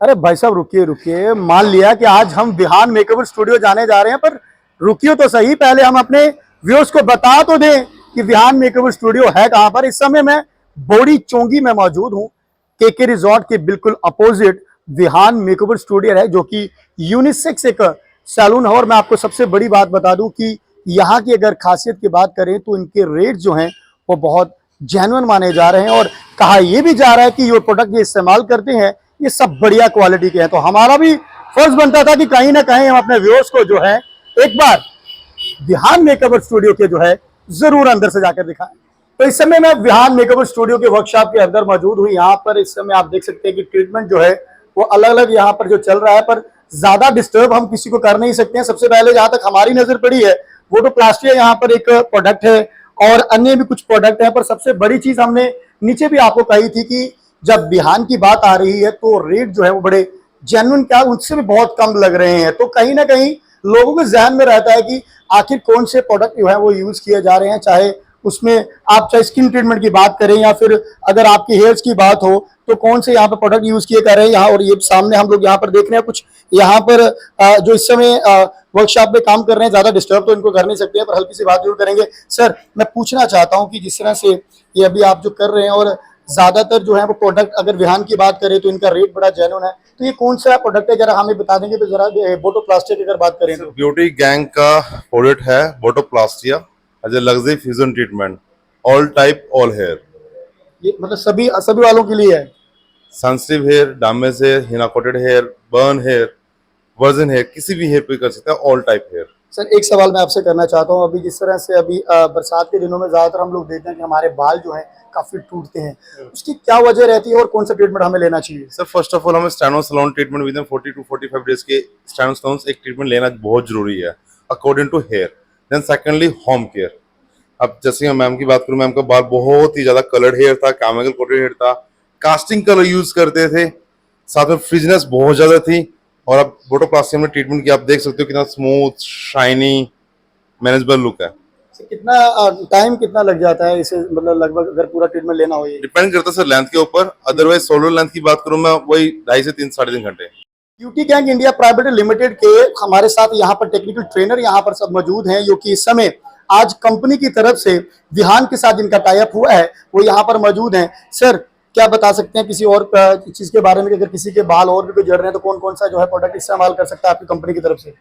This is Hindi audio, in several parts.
अरे भाई साहब रुकिए रुकिए, मान लिया कि आज हम विहान मेकओवर स्टूडियो जाने जा रहे हैं, पर रुकिए तो सही, पहले हम अपने व्यूअर्स को बता तो दें कि विहान मेकओवर स्टूडियो है कहां पर। इस समय मैं बौड़ी चोंगी में मौजूद हूं, केके रिजॉर्ट के बिल्कुल अपोजिट विहान मेकओवर स्टूडियो है, जो कि यूनिसेक्स एक सैलून है। और मैं आपको सबसे बड़ी बात बता दूं कि यहाँ की अगर खासियत की बात करें तो इनके रेट जो हैं वो बहुत जेन्युइन माने जा रहे हैं, और कहा यह भी जा रहा है कि ये प्रोडक्ट ये इस्तेमाल करते हैं ये सब बढ़िया क्वालिटी के हैं। तो हमारा भी फर्ज बनता था कि कहीं ना कहीं हम अपने व्यूअर्स को जो है एक बार विहान मेकओवर स्टूडियो के जो है जरूर अंदर से जाकर दिखाएं। तो इस समय मैं विहान मेकओवर स्टूडियो के वर्कशॉप के अंदर मौजूद हूँ। यहाँ पर इस समय आप देख सकते हैं कि ट्रीटमेंट जो है वो अलग अलग यहाँ पर जो चल रहा है, पर ज्यादा डिस्टर्ब हम किसी को कर नहीं सकते हैं। सबसे पहले जहां तक हमारी नजर पड़ी है वो तो प्लास्टिक यहाँ पर एक प्रोडक्ट है, और अन्य भी कुछ प्रोडक्ट है। पर सबसे बड़ी चीज हमने नीचे भी आपको कही थी कि जब विहान की बात आ रही है तो रेट जो है वो बड़े जेन्युइन, क्या उनसे भी बहुत कम लग रहे हैं। तो कहीं ना कहीं लोगों के जहन में रहता है कि आखिर कौन से प्रोडक्ट जो है वो यूज किए जा रहे हैं, चाहे उसमें आप चाहे स्किन ट्रीटमेंट की बात करें या फिर अगर आपकी हेयर्स की बात हो तो कौन से यहाँ पर प्रोडक्ट यूज किए जा रहे हैं यहाँ। और ये सामने हम लोग यहाँ पर देख रहे हैं कुछ यहाँ पर जो इस समय वर्कशॉप में काम कर रहे हैं, ज्यादा डिस्टर्ब तो इनको कर नहीं सकते हैं, पर हल्की सी बात जरूर करेंगे। सर, मैं पूछना चाहता हूँ कि जिस तरह से ये अभी आप जो कर रहे हैं और ज्यादातर जो है वो प्रोडक्ट अगर विहान की बात करें तो इनका रेट बड़ा जेन्युइन है, तो ये कौन सा प्रोडक्ट है जरा हमें बता देंगे। तो जरा बोटोप्लास्टिया की अगर बात करें तो ब्यूटी गैंग का प्रोडक्ट है botoplastia as a luxury fusion treatment, all type all hair. ये मतलब सभी सभी वालों के लिए है? Sensitive hair, damage hair, henna coated hair, burn hair, virgin hair, किसी भी हेयर पे कर सकते हैं, ऑल टाइप हेयर। सर, एक सवाल मैं आपसे करना चाहता हूँ। अभी जिस तरह से अभी बरसात के दिनों में ज्यादातर हम लोग देखते हैं कि हमारे बाल जो हैं काफी टूटते हैं, उसकी क्या वजह रहती है और कौन सा ट्रीटमेंट हमें लेना चाहिए? सर, फर्स्ट ऑफ ऑल हमें स्टेनोसलोन treatment within 40 to 45 days के स्टेनोसलोन्स एक ट्रीटमेंट लेना बहुत जरूरी है according to hair. Then secondly home care. अब जैसे मैम की बात करूं, मैम का बाल बहुत ही ज्यादा कलर्ड हेयर था, केमिकल कोटेड हेयर था, कास्टिंग कलर यूज करते थे, साथ में फ्रिजनेस बहुत ज्यादा थी। और अब बोटोप्लास्टिया में ट्रीटमेंट की आप देख सकते हो कितना स्मूथ, शाइनी, मैनेजेबल लुक है। कितना टाइम कितना लग जाता है इसे, मतलब लगभग अगर पूरा ट्रीटमेंट लेना हो? ये डिपेंड करता है सर लेंथ के ऊपर, अदरवाइज सोलो लेंथ की बात करूं मैं वही 2.5 से 3 साढ़े 3 घंटे। Beauty gang India private limited के हमारे साथ यहाँ पर टेक्निकल ट्रेनर यहाँ पर सब मौजूद हैं, जो कि इस समय आज कंपनी की तरफ से विहान के साथ जिनका टाई अप हुआ है वो यहाँ पर मौजूद हैं। सर, क्या बता सकते हैं किसी और चीज के बारे में, अगर किसी के बाल और भी कोई जड़ रहे हैं तो कौन कौन सा जो है प्रोडक्ट इस्तेमाल कर सकता है आपकी कंपनी की तरफ से?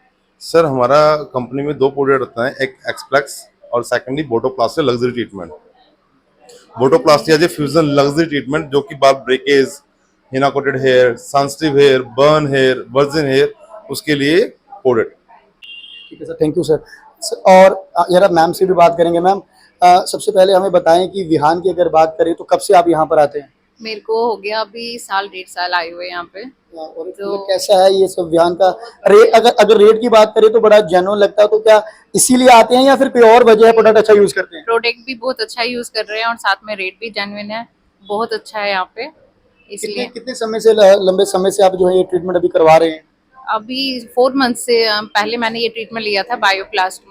सर, हमारा कंपनी में 2 प्रोडक्ट होता है, एक एक्सप्लेक्स और secondly botoplastia luxury treatment. Botoplastia is a fusion luxury treatment जो कि बाल breakage, henna coated hair, sensitive hair, burn hair, virgin hair, उसके लिए प्रोडक्ट। ठीक है सर, थैंक यू सर। और यार मैम से भी बात करेंगे। मैम, सबसे पहले हमें बताएं कि विहान की अगर बात करें तो कब से आप यहाँ पर आते हैं? मेरे को हो गया अभी 1.5 साल आए हुए यहाँ पे। और तो कैसा है ये सब विहान का रेट? अगर रेट की बात करें तो बड़ा जेन्युइन लगता है, तो क्या इसीलिए आते हैं या फिर कोई और वजह है प्रोडक्ट अच्छा यूज करते हैं? प्रोडक्ट भी बहुत अच्छा यूज कर रहे हैं और साथ में रेट भी जेन्युइन है, बहुत अच्छा है यहाँ पे, इसलिए। कितने समय से, लंबे समय से आप जो है ये ट्रीटमेंट अभी करवा रहे हैं? अभी 4 मंथ से पहले मैंने ये ट्रीटमेंट लिया था, बायोप्लास्ट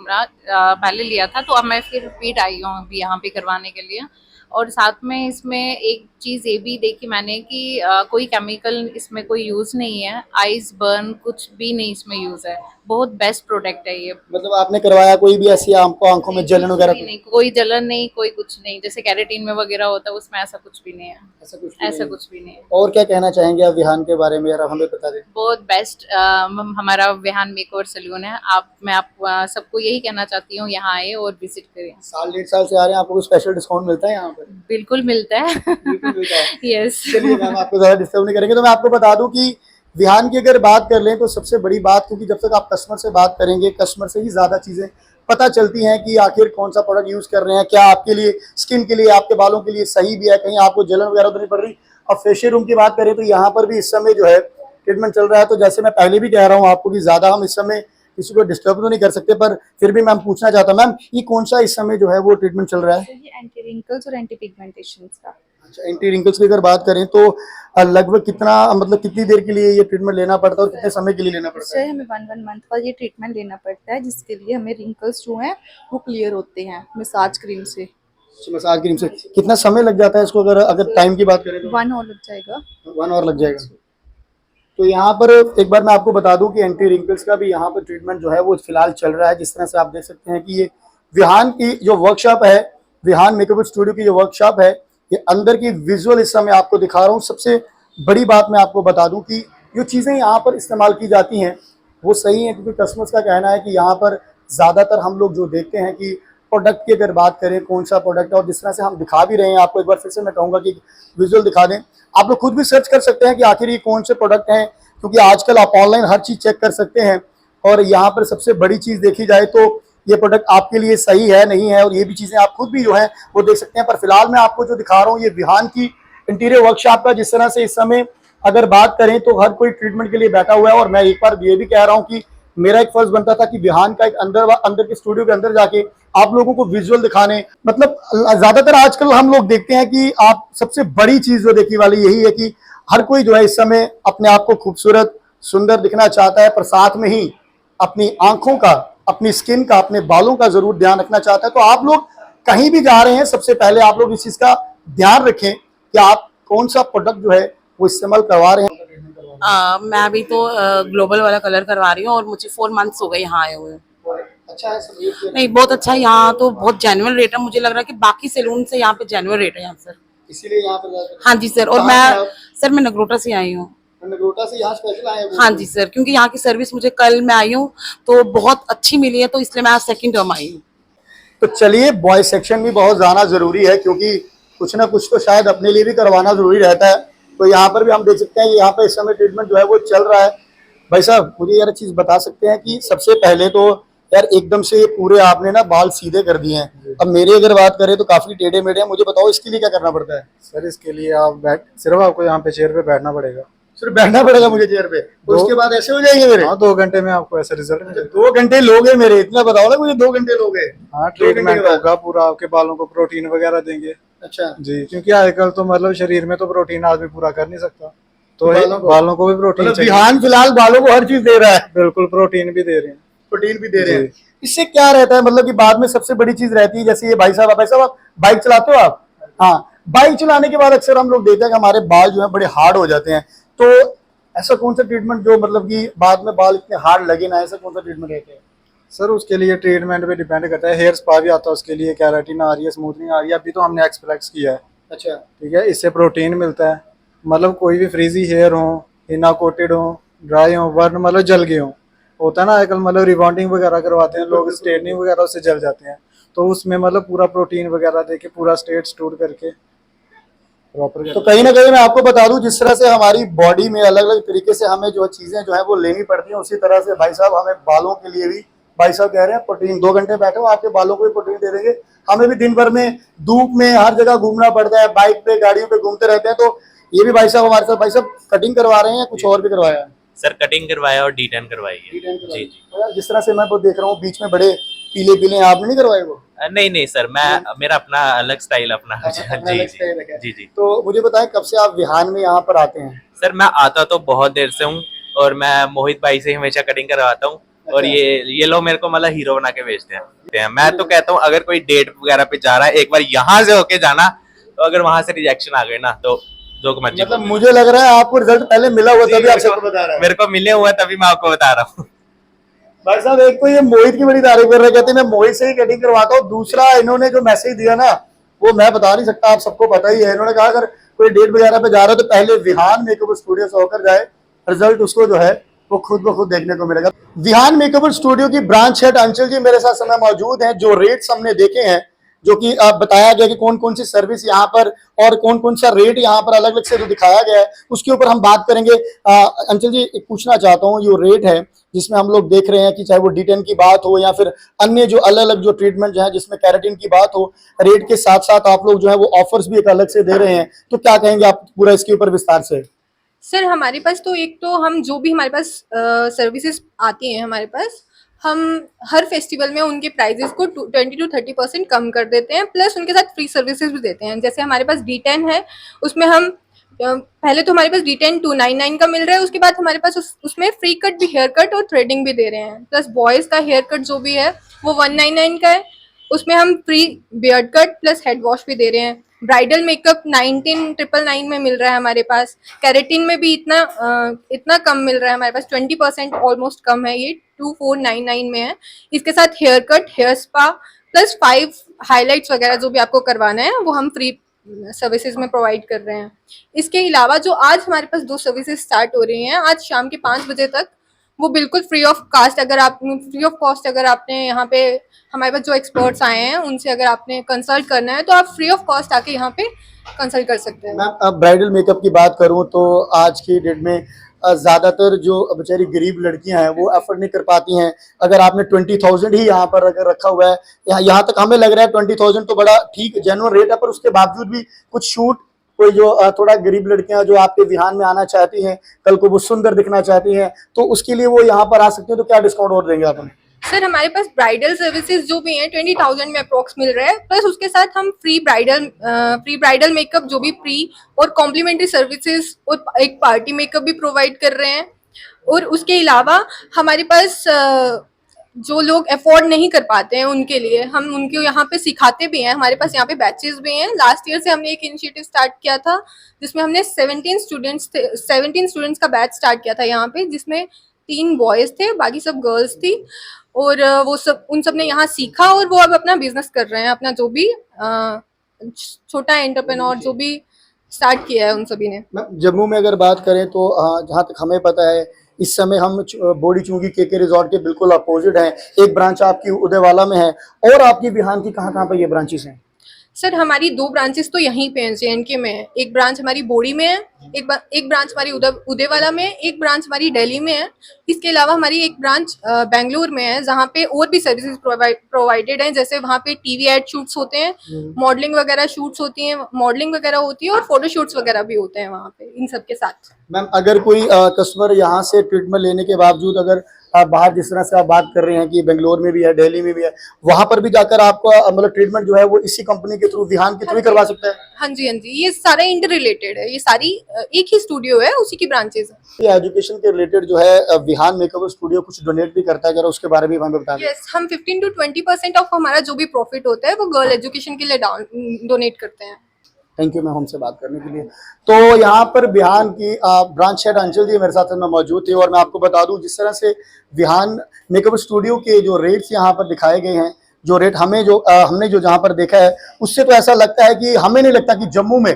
पहले लिया था, तो अब मैं फिर रिपीट आई हूँ अभी यहाँ पे करवाने के लिए। और साथ में इसमें एक चीज़ ये भी देखी मैंने कि कोई केमिकल इसमें कोई यूज़ नहीं है, आइज बर्न कुछ भी नहीं इसमें यूज़ है, बहुत बेस्ट प्रोडक्ट है ये। मतलब आपने करवाया कोई भी ऐसी आपको आंखों में जलन वगैरह? नहीं, कोई जलन नहीं, कोई कुछ नहीं, जैसे कैरेटीन में वगैरह होता है उसमें ऐसा कुछ भी नहीं है। ऐसा कुछ भी नहीं है। और क्या कहना चाहेंगे आप विहान के बारे में, यार हमें बता दें। बहुत बेस्ट हमारा विहान मेकओवर सैलून है। मैं सबको यही कहना चाहती हूँ, यहाँ आए और विजिट करें। 1.5 साल से आ रहे हैं, आपको कुछ स्पेशल डिस्काउंट मिलता है यहाँ पर? बिल्कुल मिलता है। बिल्कुल मिलता है। यस। चलिए मैम, आपको ज्यादा डिस्टर्ब नहीं करेंगे। तो मैं आपको बता दूं कि विहान की अगर बात कर लें तो सबसे बड़ी बात, क्योंकि जब तक आप कस्टमर से बात करेंगे, कस्टमर से ही ज्यादा चीजें पता चलती हैं कि आखिर कौन सा प्रोडक्ट यूज कर रहे हैं, क्या आपके लिए, स्किन के लिए, आपके बालों के लिए सही भी है, कहीं आपको जलन वगैरह तो नहीं पड़ रही। और फेशियल रूम की बात करें तो यहाँ पर भी इस समय जो है ट्रीटमेंट चल रहा है। तो जैसे मैं पहले भी कह रहा हूँ आपको कि ज्यादा हम इस समय किसी को डिस्टर्ब तो नहीं कर सकते, पर फिर भी मैम पूछना चाहता हूँ, मैम ये कौन सा इस समय जो है वो ट्रीटमेंट चल रहा है? ये एंटी रिंकल्स और एंटी पिगमेंटेशन का। अच्छा, एंटी रिंकल्स की अगर बात करें तो लगभग कितना, मतलब कितनी देर के लिए ये ट्रीटमेंट लेना पड़ता है और कितने समय के लिए लेना पड़ता है? हमें 1 मंथ का ये ट्रीटमेंट लेना पड़ता है, जिसके लिए हमें रिंकल्स जो हैं वो क्लियर होते हैं मसाज क्रीम से। मसाज क्रीम से कितना समय लग जाता है इसको, अगर टाइम की बात करें तो? 1 आवर लग जाएगा। 1 आवर लग जाएगा। तो यहाँ पर एक बार मैं आपको बता दूं कि एंटी रिंकल्स का भी यहाँ पर ट्रीटमेंट जो है वो फिलहाल चल रहा है। जिस तरह से आप देख सकते हैं कि ये विहान की जो वर्कशॉप है, विहान मेकअप स्टूडियो की जो वर्कशॉप है, ये अंदर की विजुअल इस समय आपको दिखा रहा हूँ। सबसे बड़ी बात मैं आपको बता दूं कि जो चीज़ें यहाँ पर इस्तेमाल की जाती हैं वो सही है, क्योंकि कस्टमर्स का कहना है कि यहाँ पर ज़्यादातर हम लोग जो देखते हैं कि प्रोडक्ट की अगर बात करें कौन सा प्रोडक्ट है, और जिस तरह से हम दिखा भी रहे हैं आपको, एक बार फिर से मैं कहूँगा कि विजुअल दिखा दें। आप लोग खुद भी सर्च कर सकते हैं कि आखिर ये कौन से प्रोडक्ट हैं, क्योंकि आजकल आप ऑनलाइन हर चीज़ चेक कर सकते हैं। और यहाँ पर सबसे बड़ी चीज़ देखी जाए तो ये प्रोडक्ट आपके लिए सही है नहीं है, और ये भी चीज़ें आप खुद भी जो है वो देख सकते हैं। पर फिलहाल मैं आपको जो दिखा रहा हूँ ये विहान की इंटीरियर वर्कशॉप का, जिस तरह से इस समय अगर बात करें तो हर कोई ट्रीटमेंट के लिए बैठा हुआ है। और मैं एक बार ये भी कह रहा हूँ कि मेरा एक फर्ज बनता था कि विहान का एक अंदर के स्टूडियो के अंदर जाके आप लोगों को विजुअल दिखाने, मतलब ज्यादातर आजकल हम लोग देखते हैं कि आप सबसे बड़ी चीज जो देखने वाली यही है कि हर कोई जो है इस समय अपने आप को खूबसूरत सुंदर दिखना चाहता है, पर साथ में ही अपनी आंखों का, अपनी स्किन का, अपने बालों का जरूर ध्यान रखना चाहता है। तो आप लोग कहीं भी जा रहे हैं, सबसे पहले आप लोग इस चीज का ध्यान रखें कि आप कौन सा प्रोडक्ट जो है वो इस्तेमाल करवा रहे हैं। मैं अभी तो ग्लोबल वाला कलर करवा रही हूँ और मुझे 4 मंथ्स हो गए यहाँ आए हुए। अच्छा है सर, नहीं, बहुत अच्छा है यहाँ, तो बहुत जेन्युइन रेट है। मुझे लग रहा है कि बाकी सैलून से यहाँ पे जेन्युइन रेट है यहाँ सर। इसीलिए यहाँ पर। हाँ जी सर। और मैं नगरोटा से आई हूँ। नगरोटा से यहाँ स्पेशल आए हैं? हाँ जी सर, क्योंकि यहाँ की सर्विस मुझे, कल मैं आई हूँ तो बहुत अच्छी मिली है, तो इसलिए मैं आज सेकंड टर्म आई हूँ। तो चलिए, बॉय सेक्शन भी बहुत जाना जरूरी है, क्योंकि कुछ ना कुछ तो शायद अपने लिए भी करवाना जरूरी रहता है। तो यहाँ पर भी हम देख सकते हैं कि यहाँ पे इस समय ट्रीटमेंट जो है वो चल रहा है। भाई साहब, मुझे यार चीज बता सकते हैं कि सबसे पहले तो यार एकदम से पूरे आपने ना बाल सीधे कर दिए हैं। अब मेरी अगर बात करें तो काफी टेढ़े मेढ़े हैं, मुझे बताओ इसके लिए क्या करना पड़ता है? सर इसके लिए आप सिर्फ आपको यहाँ पे चेयर पे बैठना पड़ेगा। सिर्फ बैठना पड़ेगा मुझे चेयर पे, उसके बाद ऐसे हो जाएंगे मेरे? हाँ, 2 घंटे में आपको ऐसा रिजल्ट मिलेगा। 2 घंटे लोगे मेरे? इतना बताओ ना मुझे, 2 घंटे लोगे? हाँ, ट्रीटमेंट होगा पूरा, आपके बालों को प्रोटीन वगैरह देंगे। अच्छा जी, क्योंकि आजकल तो मतलब शरीर में तो प्रोटीन आदमी पूरा कर नहीं सकता, तो बालों को भी प्रोटीन चाहिए। विहान फिलहाल बालों को हर चीज दे रहा है, बिल्कुल प्रोटीन भी दे रहे हैं। प्रोटीन भी दे रहे हैं। इससे क्या रहता है, मतलब कि बाद में सबसे बड़ी चीज रहती है, जैसे ये भाई साहब आप बाइक चलाते हो आप? हाँ, बाइक चलाने के बाद अक्सर हम लोग देखते हैं कि हमारे बाल जो है बड़े हार्ड हो जाते हैं। तो ऐसा कौन सा ट्रीटमेंट जो मतलब कि बाद में बाल इतने हार्ड लगे ना, ऐसा कौन सा ट्रीटमेंट रहता है? सर उसके लिए ट्रीटमेंट पे डिपेंड करता है। हेयर स्पा भी आता है उसके लिए, केराटिन आ रही है, स्मूथनिंग आ रही है। अभी तो हमने एक्सप्लेक्स किया है। अच्छा, ठीक है, इससे प्रोटीन मिलता है। मतलब कोई भी फ्रीजी हेयर हो, हिना कोटेड हो, ड्राई हो, वर्न मतलब जल गए हो, होता है ना आजकल, मतलब रिबॉन्डिंग वगैरह करवाते हैं लोग, स्ट्रेटनिंग वगैरह उससे जल जाते हैं, तो उसमें मतलब पूरा प्रोटीन वगैरह देके पूरा स्टेट स्टोर करके प्रॉपर। तो कहीं ना कहीं मैं आपको बता दूं, जिस तरह से हमारी बॉडी में अलग अलग तरीके से हमें जो चीजें जो है वो लेनी पड़ती हैं, उसी तरह से भाई साहब हमें बालों के लिए भी, भाई साहब कह रहे हैं प्रोटीन, 2 घंटे बैठे हो आपके बालों को भी प्रोटीन दे देंगे। हमें भी दिन भर में धूप में हर जगह घूमना पड़ता है, बाइक पे गाड़ियों पे घूमते रहते हैं। तो ये भी भाई साहब हमारे साथ, भाई साहब कटिंग करवा रहे हैं या कुछ और भी करवाया है? सर कटिंग करवाया और डी10 करवाई है। जी जी। तो यार जिस तरह से मैं वो देख रहा हूँ बीच में बड़े पीले पीले, आपने नहीं करवाए वो? नहीं नहीं सर, मैं मेरा अपना अलग स्टाइल अपना अपना जी अलग स्टाइल है। जी जी। तो मुझे बताएं कब से आप विहान में यहाँ पर आते हैं? सर मैं आता तो बहुत देर से हूँ, और मैं मोहित भाई से हमेशा कटिंग करवाता हूँ। और ये लोग मेरे को मतलब हीरो बना के बेचते हैं। मैं तो कहता हूँ अगर कोई डेट वगैरह पे जा रहा है, एक बार यहाँ से होके जाना, तो अगर वहां से रिजेक्शन आ गए ना तो जो मर्जी। मतलब मुझे लग रहा है आपको रिजल्ट पहले मिला हुआ तभी आप सबको बता रहा है। मेरे को मिले हुआ तभी मैं आपको बता रहा हूँ। भाई साहब, एक तो ये मोहित की बड़ी तारीफ कर रहे, कहते हैं मैं मोहित से ही कटिंग करवाता हूँ। दूसरा इन्होंने जो मैसेज दिया ना वो मैं बता नहीं सकता, आप सबको पता ही है। इन्होंने कहा अगर कोई डेट वगैरह पे जा रहा है तो पहले विहान मेकअप स्टूडियो से होकर जाए, रिजल्ट उसको जो है वो खुद ब खुद देखने को मिलेगा। विहान मेकअप स्टूडियो की ब्रांच हेड अंचल जी मेरे साथ समय मौजूद हैं। जो रेट्स हमने देखे हैं, जो कि बताया गया कि कौन कौन सी सर्विस यहाँ पर और कौन कौन सा रेट यहाँ पर अलग अलग से जो दिखाया गया है, उसके ऊपर हम बात करेंगे। अंचल जी, एक पूछना चाहता हूँ, जो रेट है जिसमें हम लोग देख रहे हैं कि चाहे वो डी10 की बात हो या फिर अन्य जो अलग अलग जो ट्रीटमेंट जो है जिसमें कैरेटिन की बात हो, रेट के साथ साथ आप लोग जो है वो ऑफर्स भी एक अलग से दे रहे हैं, तो क्या कहेंगे आप पूरा इसके ऊपर विस्तार से? सर हमारे पास तो एक तो हम जो भी हमारे पास सर्विसेज आती हैं हमारे पास, हम हर फेस्टिवल में उनके प्राइजेस को 20 to 30% कम कर देते हैं, प्लस उनके साथ फ्री सर्विसेज भी देते हैं। जैसे हमारे पास डी10 है, उसमें हम पहले तो हमारे पास डी10 299 का मिल रहा है, उसके बाद हमारे पास उसमें फ्री कट भी, हेयर कट और थ्रेडिंग भी दे रहे हैं, प्लस बॉयज़ का हेयर कट जो भी है वो 199 का है, उसमें हम free beard cut plus head wash भी दे रहे हैं। ब्राइडल मेकअप 19,999 में मिल रहा है हमारे पास। केराटिन में भी इतना कम मिल रहा है हमारे पास, 20% ऑलमोस्ट कम है, ये 2499 में है। इसके साथ hair cut, hair spa plus 5 highlights वगैरह जो भी आपको करवाना है वो हम फ्री सर्विसेज में प्रोवाइड कर रहे हैं। इसके अलावा जो आज हमारे पास 2 सर्विसेज स्टार्ट हो रही हैं आज शाम के 5 बजे तक, वो बिल्कुल फ्री ऑफ कॉस्ट अगर आपने यहाँ पे हमारे पास जो एक्सपर्ट्स आए हैं उनसे अगर आपने कंसल्ट करना है तो आप फ्री ऑफ कॉस्ट आके यहाँ पे कंसल्ट कर सकते हैं। मैम अब ब्राइडल मेकअप की बात करूं तो आज की डेट में ज्यादातर जो बेचारी गरीब लड़कियां हैं वो अफोर्ड नहीं कर पाती हैं। अगर आपने 20,000 ही यहाँ पर अगर रखा हुआ है, यहाँ तक हमें लग रहा है 20,000 तो बड़ा ठीक जेन्युइन रेट है, पर उसके बावजूद भी कुछ छूट, कोई जो थोड़ा गरीब लड़कियां जो आपके विहान में आना चाहती हैं, कल को वो सुंदर दिखना चाहती हैं, तो उसके लिए वो यहाँ पर आ सकती हैं, तो क्या डिस्काउंट और देंगे आप उन्हें? सर हमारे पास ब्राइडल सर्विसेज जो भी हैं 20,000 में अप्रोक्स मिल रहा है, प्लस उसके साथ हम फ्री ब्राइडल मेकअप जो भी फ्री और कॉम्प्लीमेंट्री सर्विसेज और एक पार्टी मेकअप भी प्रोवाइड कर रहे हैं। और उसके अलावा हमारे पास जो लोग अफोर्ड नहीं कर पाते हैं उनके लिए हम उनको यहाँ पे सिखाते भी हैं। हमारे पास यहाँ पे बैचेस भी हैं। लास्ट ईयर से हमने एक इनिशिएटिव स्टार्ट किया था जिसमें हमने 17 स्टूडेंट्स का बैच स्टार्ट किया था यहाँ पे, जिसमें 3 बॉयज थे, बाकी सब गर्ल्स थी। और उन सब ने यहाँ सीखा और वो अब अपना बिजनेस कर रहे हैं, अपना जो भी छोटा एंटरप्रेन्योर जो भी स्टार्ट किया है उन सभी ने। जम्मू में अगर बात करें तो जहाँ तक हमें पता है इस समय हम बोडी चुंगी के रिजॉर्ट के बिल्कुल अपोजिट है। एक ब्रांच आपकी उदयवाला में है, और आपकी बिहान की कहाँ पे ये ब्रांचेस हैं? सर हमारी 2 ब्रांचेस तो यहीं पे हैं, JNK में है। एक ब्रांच हमारी बोडी में है, एक ब्रांच हमारी उदयवाला में है, एक ब्रांच हमारी दिल्ली में है। इसके अलावा हमारी एक ब्रांच बेंगलुरु में है जहाँ पे और भी सर्विसेज प्रोवाइडेड हैं, जैसे वहाँ पे टीवी एड शूट्स होते हैं, मॉडलिंग वगैरह शूट्स होती हैं, मॉडलिंग वगैरह होती है और फोटो शूट्स वगैरह भी होते हैं वहाँ पे इन सब के साथ। मैम अगर कोई कस्टमर यहाँ से ट्रीटमेंट लेने के बावजूद अगर बाहर जिस तरह से आप बात कर रहे हैं कि बेंगलोर में भी है, दिल्ली में भी है, वहां पर भी जाकर आपको मतलब ट्रीटमेंट जो है वो इसी कंपनी के थ्रू, विहान के थ्रू ही करवा सकता है? हाँ जी, ये सारा इंटर रिलेटेड है, ये सारी एक ही स्टूडियो है, उसी की ब्रांचेस है। ये एजुकेशन के रिलेटेड जो है विहान मेकअप स्टूडियो कुछ डोनेट भी करता है, अगर उसके बारे में हमें बता दें। यस, हम 15 to 20% ऑफ हमारा जो भी प्रॉफिट होता है वो गर्ल एजुकेशन के लिए डोनेट करते हैं। थैंक यू मैम हमसे बात करने के लिए। तो यहाँ पर बिहान की ब्रांच हेड अंचल जी मेरे साथ में मौजूद थे, और मैं आपको बता दूं जिस तरह से बिहान मेकअप स्टूडियो के जो रेट्स यहाँ पर दिखाए गए हैं, जो रेट हमने जो जहाँ पर देखा है, उससे तो ऐसा लगता है कि हमें नहीं लगता कि जम्मू में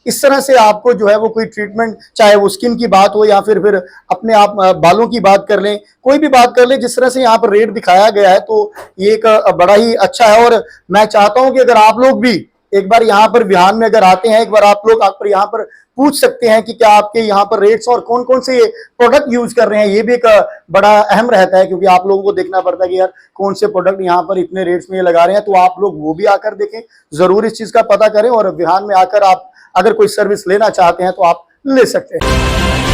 इस तरह से आपको जो है वो कोई ट्रीटमेंट, चाहे वो स्किन की बात हो या फिर अपने आप बालों की बात कर लें, कोई भी बात कर लें, जिस तरह से यहाँ पर रेट दिखाया गया है तो ये एक बड़ा ही अच्छा है। और मैं चाहता हूँ कि अगर आप लोग भी एक बार यहाँ पर बिहान में अगर आते हैं, एक बार आप लोग आकर यहाँ पर पूछ सकते हैं कि क्या आपके यहाँ पर रेट्स और कौन कौन से प्रोडक्ट यूज कर रहे हैं। ये भी एक बड़ा अहम रहता है, क्योंकि आप लोगों को देखना पड़ता है कि यार कौन से प्रोडक्ट यहाँ पर इतने रेट्स में ये लगा रहे हैं। तो आप लोग वो भी आकर देखें, जरूर इस चीज का पता करें, और बिहान में आकर आप अगर कोई सर्विस लेना चाहते हैं तो आप ले सकते हैं।